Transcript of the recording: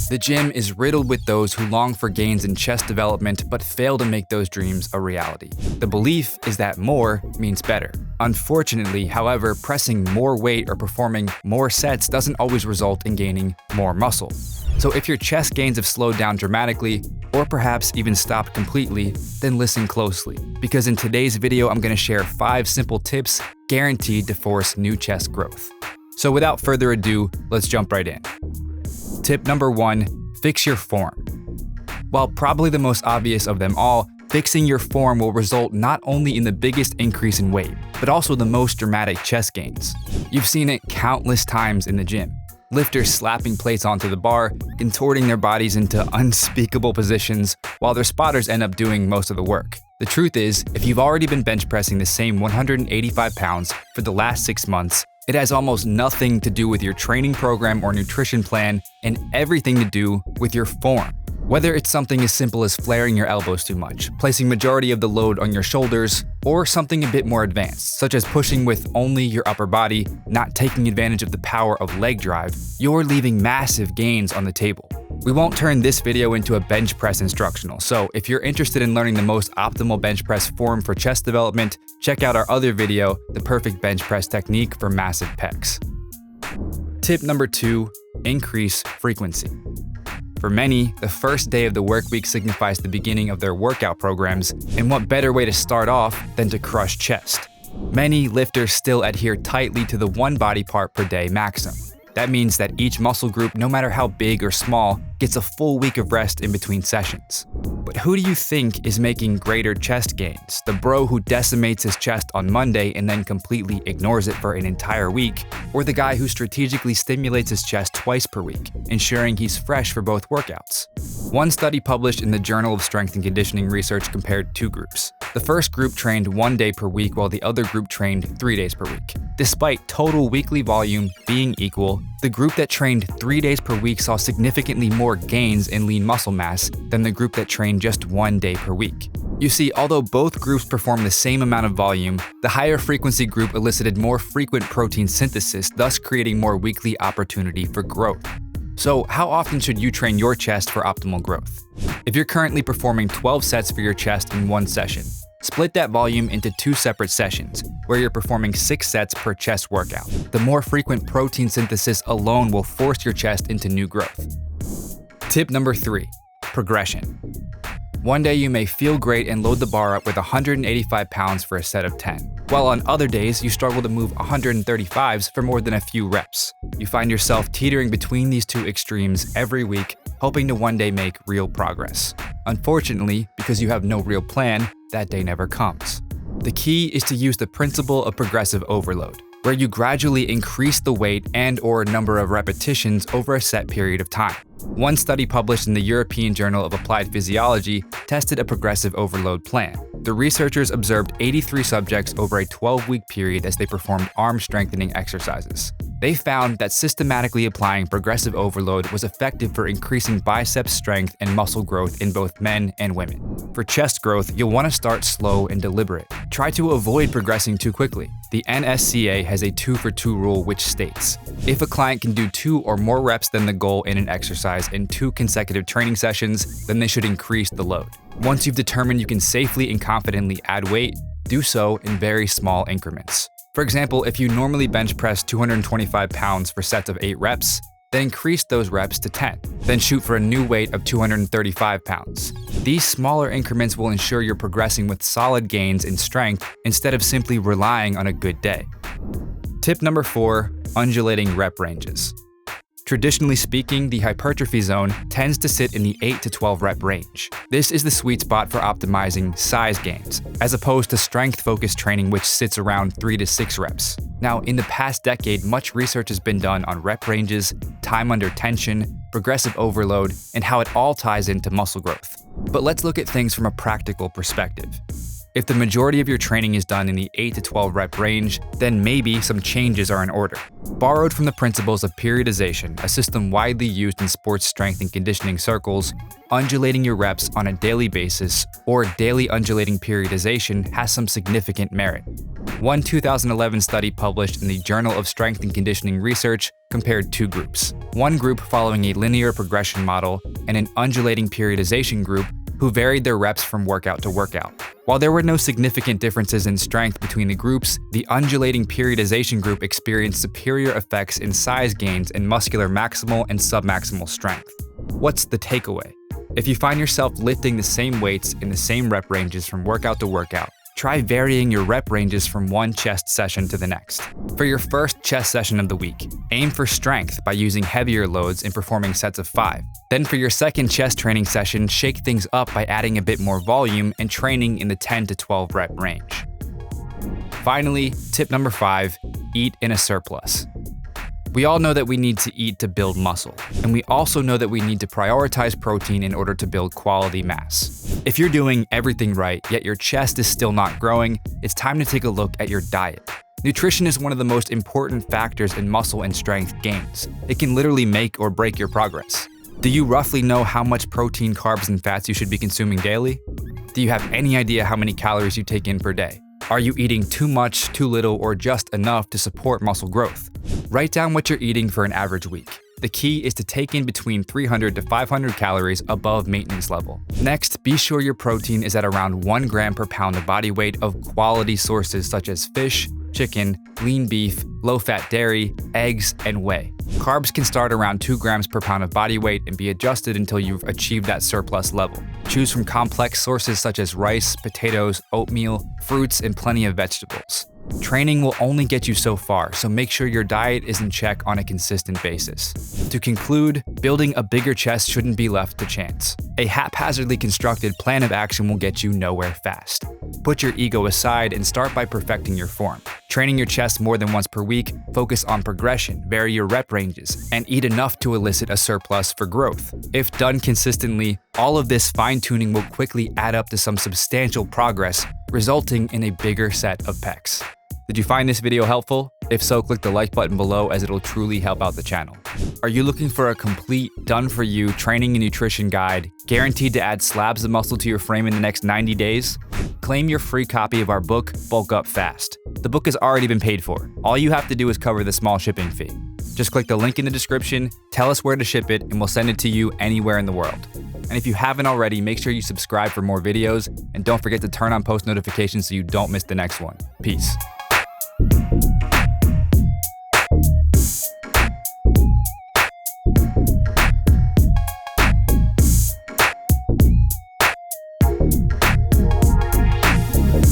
The gym is riddled with those who long for gains in chest development but fail to make those dreams a reality. The belief is that more means better. Unfortunately, however, pressing more weight or performing more sets doesn't always result in gaining more muscle. So if your chest gains have slowed down dramatically, or perhaps even stopped completely, then listen closely, because in today's video I'm going to share 5 simple tips guaranteed to force new chest growth. So without further ado, let's jump right in. Tip number 1, fix your form. While probably the most obvious of them all, fixing your form will result not only in the biggest increase in weight, but also the most dramatic chest gains. You've seen it countless times in the gym. Lifters slapping plates onto the bar, contorting their bodies into unspeakable positions, while their spotters end up doing most of the work. The truth is, if you've already been bench pressing the same 185 pounds for the last 6 months, it has almost nothing to do with your training program or nutrition plan, and everything to do with your form. Whether it's something as simple as flaring your elbows too much, placing majority of the load on your shoulders, or something a bit more advanced, such as pushing with only your upper body, not taking advantage of the power of leg drive, you're leaving massive gains on the table. We won't turn this video into a bench press instructional, so if you're interested in learning the most optimal bench press form for chest development, check out our other video, The Perfect Bench Press Technique for Massive Pecs. Tip number 2, increase frequency. For many, the first day of the work week signifies the beginning of their workout programs, and what better way to start off than to crush chest? Many lifters still adhere tightly to the 1 body part per day maximum. That means that each muscle group, no matter how big or small, gets a full week of rest in between sessions. But who do you think is making greater chest gains? The bro who decimates his chest on Monday and then completely ignores it for an entire week? Or the guy who strategically stimulates his chest twice per week, ensuring he's fresh for both workouts? One study published in the Journal of Strength and Conditioning Research compared 2 groups. The first group trained 1 day per week while the other group trained 3 days per week. Despite total weekly volume being equal, the group that trained 3 days per week saw significantly more gains in lean muscle mass than the group that trained just 1 day per week. You see, although both groups performed the same amount of volume, the higher frequency group elicited more frequent protein synthesis, thus creating more weekly opportunity for growth. So how often should you train your chest for optimal growth? If you're currently performing 12 sets for your chest in 1 session, split that volume into 2 separate sessions, where you're performing 6 sets per chest workout. The more frequent protein synthesis alone will force your chest into new growth. Tip number 3, progression. One day you may feel great and load the bar up with 185 pounds for a set of 10, while on other days you struggle to move 135s for more than a few reps. You find yourself teetering between these 2 extremes every week, hoping to one day make real progress. Unfortunately, because you have no real plan, that day never comes. The key is to use the principle of progressive overload, where you gradually increase the weight and/or number of repetitions over a set period of time. One study published in the European Journal of Applied Physiology tested a progressive overload plan. The researchers observed 83 subjects over a 12-week period as they performed arm strengthening exercises. They found that systematically applying progressive overload was effective for increasing biceps strength and muscle growth in both men and women. For chest growth, you'll want to start slow and deliberate. Try to avoid progressing too quickly. The NSCA has a 2-for-2 rule which states, if a client can do 2 or more reps than the goal in an exercise in 2 consecutive training sessions, then they should increase the load. Once you've determined you can safely and confidently add weight, do so in very small increments. For example, if you normally bench press 225 pounds for sets of 8 reps, then increase those reps to 10. Then shoot for a new weight of 235 pounds. These smaller increments will ensure you're progressing with solid gains in strength instead of simply relying on a good day. Tip number 4, undulating rep ranges. Traditionally speaking, the hypertrophy zone tends to sit in the 8 to 12 rep range. This is the sweet spot for optimizing size gains, as opposed to strength-focused training which sits around 3 to 6 reps. Now, in the past decade, much research has been done on rep ranges, time under tension, progressive overload, and how it all ties into muscle growth. But let's look at things from a practical perspective. If the majority of your training is done in the 8 to 12 rep range, then maybe some changes are in order. Borrowed from the principles of periodization, a system widely used in sports strength and conditioning circles, undulating your reps on a daily basis, or daily undulating periodization, has some significant merit. One 2011 study published in the Journal of Strength and Conditioning Research compared two groups. One group following a linear progression model and an undulating periodization group who varied their reps from workout to workout. While there were no significant differences in strength between the groups, the undulating periodization group experienced superior effects in size gains and muscular maximal and submaximal strength. What's the takeaway? If you find yourself lifting the same weights in the same rep ranges from workout to workout, try varying your rep ranges from one chest session to the next. For your first chest session of the week, aim for strength by using heavier loads and performing sets of 5. Then for your second chest training session, shake things up by adding a bit more volume and training in the 10 to 12 rep range. Finally, tip number 5, eat in a surplus. We all know that we need to eat to build muscle, and we also know that we need to prioritize protein in order to build quality mass. If you're doing everything right, yet your chest is still not growing, it's time to take a look at your diet. Nutrition is one of the most important factors in muscle and strength gains. It can literally make or break your progress. Do you roughly know how much protein, carbs, and fats you should be consuming daily? Do you have any idea how many calories you take in per day? Are you eating too much, too little, or just enough to support muscle growth? Write down what you're eating for an average week. The key is to take in between 300 to 500 calories above maintenance level. Next, be sure your protein is at around 1 gram per pound of body weight of quality sources such as fish, chicken, lean beef, low-fat dairy, eggs, and whey. Carbs can start around 2 grams per pound of body weight and be adjusted until you've achieved that surplus level. Choose from complex sources such as rice, potatoes, oatmeal, fruits, and plenty of vegetables. Training will only get you so far, so make sure your diet is in check on a consistent basis. To conclude, building a bigger chest shouldn't be left to chance. A haphazardly constructed plan of action will get you nowhere fast. Put your ego aside and start by perfecting your form. Training your chest more than once per week, focus on progression, vary your rep ranges, and eat enough to elicit a surplus for growth. If done consistently, all of this fine-tuning will quickly add up to some substantial progress, resulting in a bigger set of pecs. Did you find this video helpful? If so, click the like button below as it'll truly help out the channel. Are you looking for a complete, done-for-you training and nutrition guide guaranteed to add slabs of muscle to your frame in the next 90 days? Claim your free copy of our book, Bulk Up Fast. The book has already been paid for. All you have to do is cover the small shipping fee. Just click the link in the description, tell us where to ship it, and we'll send it to you anywhere in the world. And if you haven't already, make sure you subscribe for more videos, and don't forget to turn on post notifications so you don't miss the next one. Peace.